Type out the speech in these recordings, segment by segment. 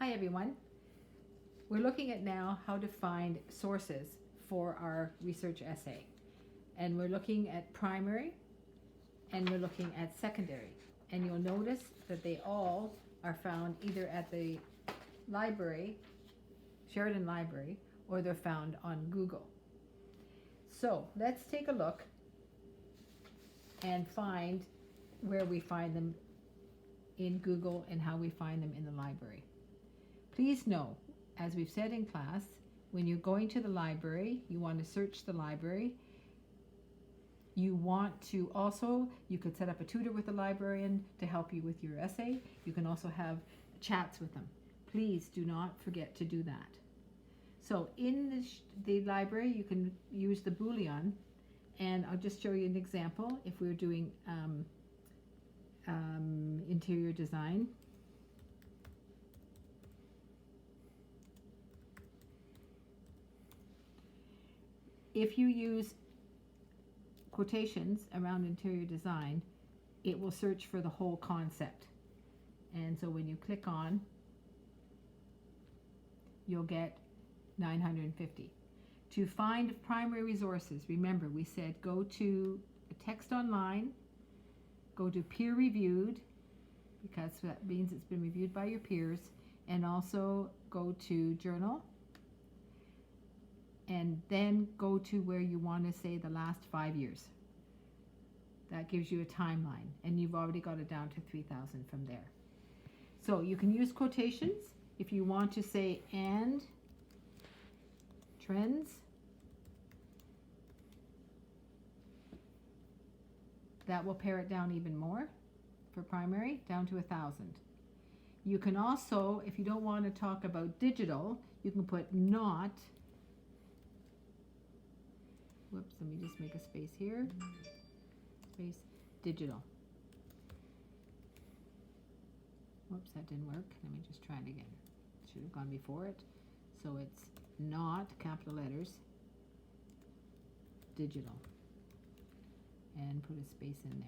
Hi everyone. We're looking at now how to find sources for our research essay. And we're looking at primary and we're looking at secondary. And you'll notice that they all are found either at the library, Sheridan Library, or they're found on Google. So let's take a look and find where we find them in Google and how we find them in the library. Please know, as we've said in class, when you're going to the library, you want to search the library. You want to also, you could set up a tutor with the librarian to help you with your essay. You can also have chats with them. Please do not forget to do that. So in the library, you can use the Boolean, and I'll just show you an example. If we were doing interior design, if you use quotations around interior design, it will search for the whole concept. And so when you click on, you'll get 950. To find primary resources, remember we said go to text online, go to peer reviewed, because that means it's been reviewed by your peers, and also go to journal, and then go to where you want to say the last 5 years. That gives you a timeline, and you've already got it down to 3,000 from there. So you can use quotations if you want to say and trends. That will pare it down even more for primary, down to 1,000. You can also, if you don't want to talk about digital, you can put not. Whoops, let me just make a space here. Space, digital. Whoops, that didn't work. Let me just try it again. Should have gone before it. So it's not, capital letters, digital. And put a space in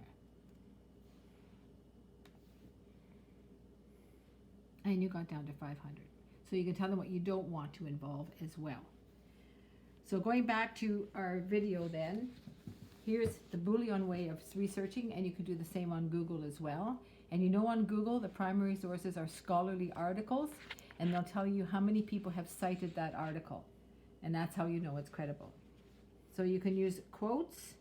there. And you got down to 500. So you can tell them what you don't want to involve as well. So going back to our video then, here's the Boolean way of researching, and you can do the same on Google as well. And you know on Google, the primary sources are scholarly articles, and they'll tell you how many people have cited that article. And that's how you know it's credible. So you can use quotes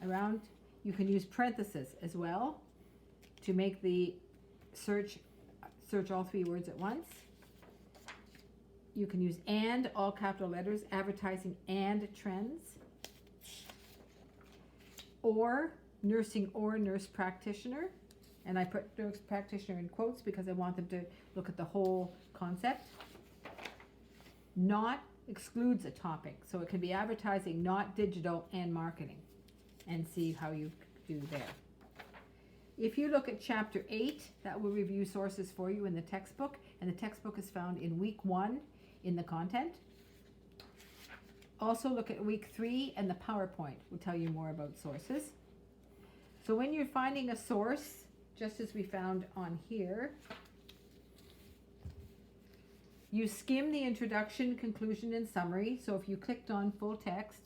around, you can use parentheses as well to make the search all 3 words at once. You can use and, all capital letters, advertising and trends. Or nursing or nurse practitioner. And I put nurse practitioner in quotes because I want them to look at the whole concept. Not excludes a topic. So it can be advertising, not digital, and marketing. And see how you do there. If you look at chapter 8, that will review sources for you in the textbook. And the textbook is found in week 1 in the content. Also look at week 3, and the PowerPoint will tell you more about sources. So when you're finding a source, just as we found on here, you skim the introduction, conclusion, and summary. So if you clicked on full text,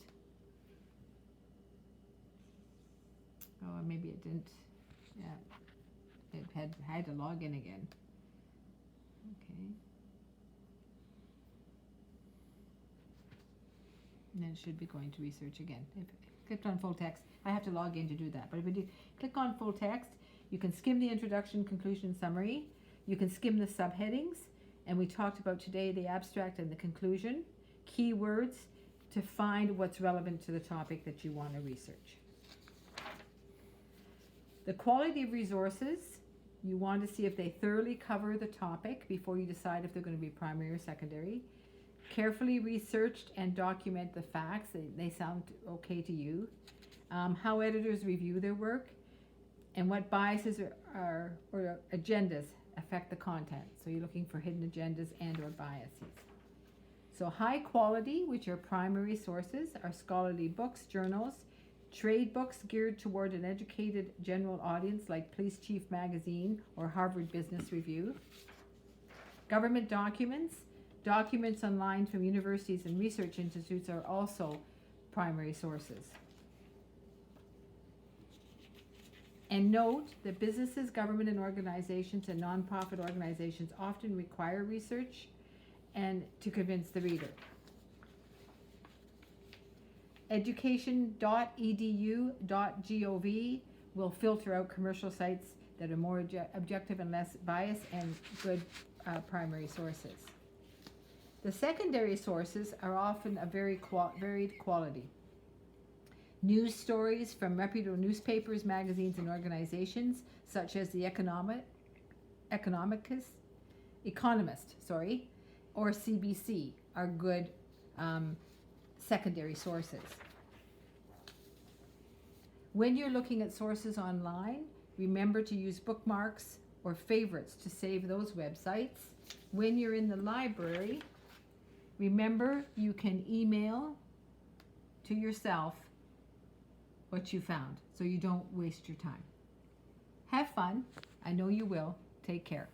oh, maybe it didn't, yeah, it had to log in again. Okay. And then it should be going to research again. If I clicked on full text, I have to log in to do that. But if you do click on full text, you can skim the introduction, conclusion, summary. You can skim the subheadings. And we talked about today the abstract and the conclusion. Keywords to find what's relevant to the topic that you want to research. The quality of resources, you want to see if they thoroughly cover the topic before you decide if they're going to be primary or secondary. Carefully researched and document the facts. They sound okay to you. How editors review their work, and what biases or agendas affect the content. So you're looking for hidden agendas and or biases. So high quality, which are primary sources, are scholarly books, journals, Trade books geared toward an educated general audience like Police Chief Magazine or Harvard Business Review. Government documents. Documents online from universities and research institutes are also primary sources. And note that businesses, government and organizations, and nonprofit organizations often require research and to convince the reader. Education.edu.gov will filter out commercial sites that are more objective and less biased and good primary sources. The secondary sources are often a very varied quality. News stories from reputable newspapers, magazines, and organizations such as the Economist, or CBC are good secondary sources. When you're looking at sources online, remember to use bookmarks or favorites to save those websites. When you're in the library, remember you can email to yourself what you found so you don't waste your time. Have fun. I know you will. Take care.